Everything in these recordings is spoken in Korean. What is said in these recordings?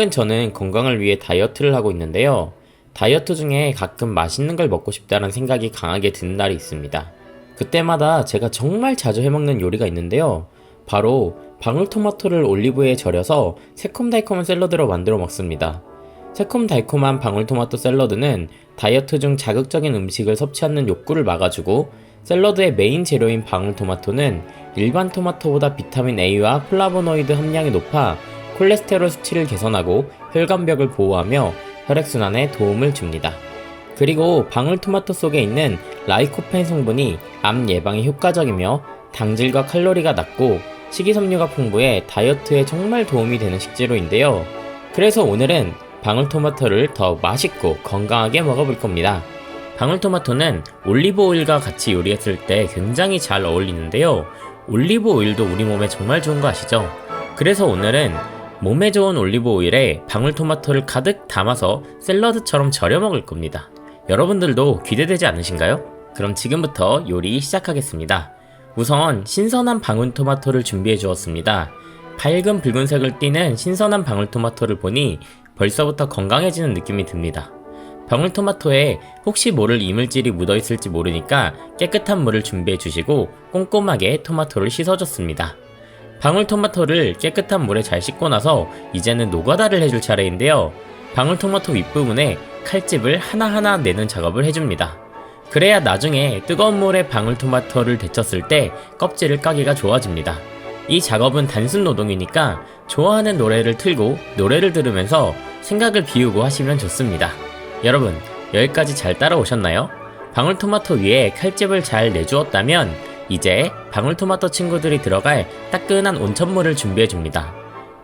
최근 저는 건강을 위해 다이어트를 하고 있는데요. 다이어트 중에 가끔 맛있는 걸 먹고 싶다는 생각이 강하게 드는 날이 있습니다. 그때마다 제가 정말 자주 해먹는 요리가 있는데요. 바로 방울토마토를 올리브유에 절여서 새콤달콤한 샐러드로 만들어 먹습니다. 새콤달콤한 방울토마토 샐러드는 다이어트 중 자극적인 음식을 섭취하는 욕구를 막아주고, 샐러드의 메인 재료인 방울토마토는 일반 토마토보다 비타민 A와 플라보노이드 함량이 높아 콜레스테롤 수치를 개선하고 혈관벽을 보호하며 혈액순환에 도움을 줍니다. 그리고 방울토마토 속에 있는 라이코펜 성분이 암 예방에 효과적이며 당질과 칼로리가 낮고 식이섬유가 풍부해 다이어트에 정말 도움이 되는 식재료인데요. 그래서 오늘은 방울토마토를 더 맛있고 건강하게 먹어볼 겁니다. 방울토마토는 올리브 오일과 같이 요리했을 때 굉장히 잘 어울리는데요. 올리브 오일도 우리 몸에 정말 좋은 거 아시죠? 그래서 오늘은 몸에 좋은 올리브 오일에 방울토마토를 가득 담아서 샐러드처럼 절여 먹을 겁니다. 여러분들도 기대되지 않으신가요? 그럼 지금부터 요리 시작하겠습니다. 우선 신선한 방울토마토를 준비해 주었습니다. 밝은 붉은색을 띠는 신선한 방울토마토를 보니 벌써부터 건강해지는 느낌이 듭니다. 방울토마토에 혹시 모를 이물질이 묻어 있을지 모르니까 깨끗한 물을 준비해 주시고 꼼꼼하게 토마토를 씻어줬습니다. 방울토마토를 깨끗한 물에 잘 씻고 나서 이제는 노가다를 해줄 차례인데요. 방울토마토 윗부분에 칼집을 하나하나 내는 작업을 해줍니다. 그래야 나중에 뜨거운 물에 방울토마토를 데쳤을 때 껍질을 까기가 좋아집니다. 이 작업은 단순 노동이니까 좋아하는 노래를 틀고 노래를 들으면서 생각을 비우고 하시면 좋습니다. 여러분, 여기까지 잘 따라오셨나요? 방울토마토 위에 칼집을 잘 내주었다면 이제 방울토마토 친구들이 들어갈 따끈한 온천물을 준비해줍니다.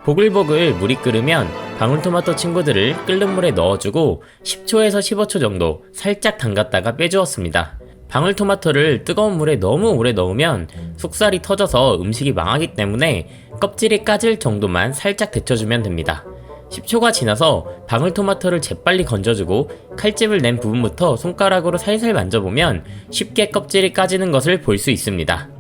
보글보글 물이 끓으면 방울토마토 친구들을 끓는 물에 넣어주고 10초에서 15초 정도 살짝 담갔다가 빼주었습니다. 방울토마토를 뜨거운 물에 너무 오래 넣으면 속살이 터져서 음식이 망하기 때문에 껍질이 까질 정도만 살짝 데쳐주면 됩니다. 10초가 지나서 방울토마토를 재빨리 건져주고 칼집을 낸 부분부터 손가락으로 살살 만져보면 쉽게 껍질이 까지는 것을 볼 수 있습니다.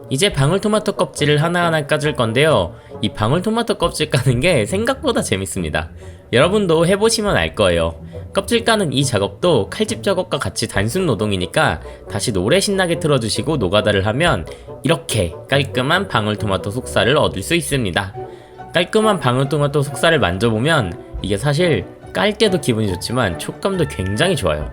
이제 방울토마토 껍질을 하나하나 까줄 건데요. 이 방울토마토 껍질 까는 게 생각보다 재밌습니다. 여러분도 해보시면 알 거예요. 껍질 까는 이 작업도 칼집 작업과 같이 단순 노동이니까 다시 노래 신나게 틀어주시고 노가다를 하면 이렇게 깔끔한 방울토마토 속살을 얻을 수 있습니다. 깔끔한 방울토마토 속살을 만져보면 이게 사실 깔 때도 기분이 좋지만 촉감도 굉장히 좋아요.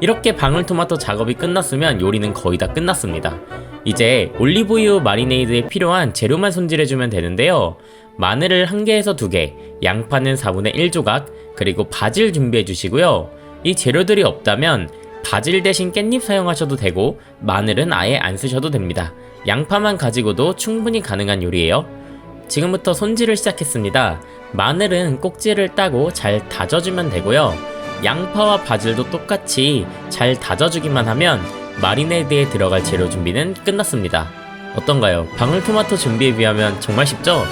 이렇게 방울토마토 작업이 끝났으면 요리는 거의 다 끝났습니다. 이제 올리브유 마리네이드에 필요한 재료만 손질해주면 되는데요. 마늘을 1개에서 2개, 양파는 4분의 1조각, 그리고 바질 준비해주시고요. 이 재료들이 없다면 바질 대신 깻잎 사용하셔도 되고 마늘은 아예 안 쓰셔도 됩니다. 양파만 가지고도 충분히 가능한 요리예요. 지금부터 손질을 시작했습니다. 마늘은 꼭지를 따고 잘 다져주면 되고요. 양파와 바질도 똑같이 잘 다져주기만 하면 마리네이드에 들어갈 재료 준비는 끝났습니다. 어떤가요? 방울토마토 준비에 비하면 정말 쉽죠?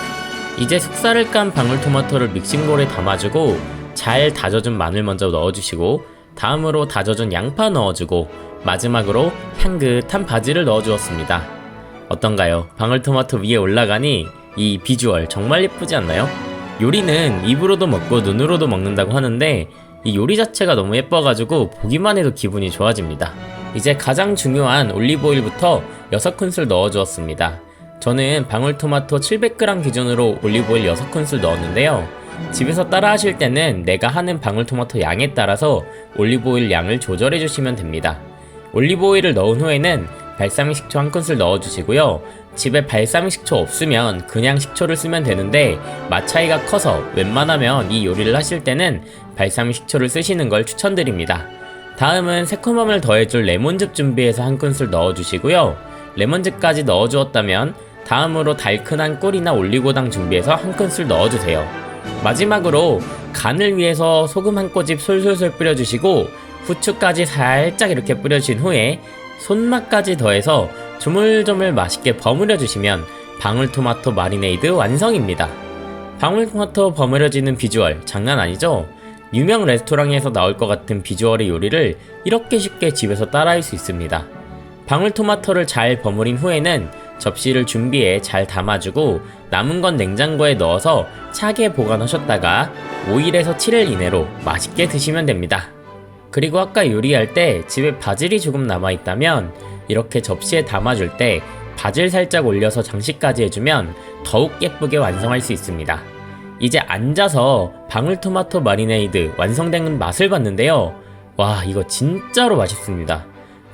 이제 속살을 깐 방울토마토를 믹싱볼에 담아주고 잘 다져준 마늘 먼저 넣어주시고 다음으로 다져준 양파 넣어주고 마지막으로 향긋한 바질을 넣어주었습니다. 어떤가요? 방울토마토 위에 올라가니 이 비주얼 정말 예쁘지 않나요? 요리는 입으로도 먹고 눈으로도 먹는다고 하는데 이 요리 자체가 너무 예뻐가지고 보기만 해도 기분이 좋아집니다. 이제 가장 중요한 올리브오일부터 6큰술 넣어주었습니다. 저는 방울토마토 700g 기준으로 올리브오일 6큰술 넣었는데요. 집에서 따라 하실 때는 내가 하는 방울토마토 양에 따라서 올리브오일 양을 조절해 주시면 됩니다. 올리브오일을 넣은 후에는 발사믹 식초 1큰술 넣어주시고요. 집에 발사믹 식초 없으면 그냥 식초를 쓰면 되는데 맛 차이가 커서 웬만하면 이 요리를 하실 때는 발사믹 식초를 쓰시는 걸 추천드립니다. 다음은 새콤함을 더해줄 레몬즙 준비해서 1큰술 넣어주시고요. 레몬즙까지 넣어주었다면 다음으로 달큰한 꿀이나 올리고당 준비해서 1큰술 넣어주세요. 마지막으로 간을 위해서 소금 1꼬집 솔솔솔 뿌려주시고 후추까지 살짝 이렇게 뿌려주신 후에 손맛까지 더해서 조물조물 맛있게 버무려주시면 방울토마토 마리네이드 완성입니다. 방울토마토 버무려지는 비주얼 장난 아니죠? 유명 레스토랑에서 나올 것 같은 비주얼의 요리를 이렇게 쉽게 집에서 따라할 수 있습니다. 방울토마토를 잘 버무린 후에는 접시를 준비해 잘 담아주고 남은 건 냉장고에 넣어서 차게 보관하셨다가 5일에서 7일 이내로 맛있게 드시면 됩니다. 그리고 아까 요리할 때 집에 바질이 조금 남아있다면 이렇게 접시에 담아줄 때 바질 살짝 올려서 장식까지 해주면 더욱 예쁘게 완성할 수 있습니다. 이제 앉아서 방울토마토 마리네이드 완성된 맛을 봤는데요. 와, 이거 진짜로 맛있습니다.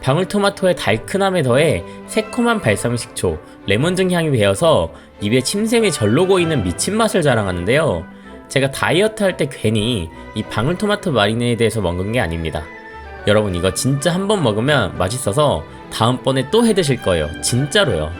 방울토마토의 달큰함에 더해 새콤한 발사믹 식초, 레몬 등 향이 배어서 입에 침샘이 절로 고이는 미친 맛을 자랑하는데요. 제가 다이어트 할 때 괜히 이 방울토마토 마리네이드에서 먹은 게 아닙니다. 여러분, 이거 진짜 한번 먹으면 맛있어서 다음번에 또 해드실 거예요. 진짜로요.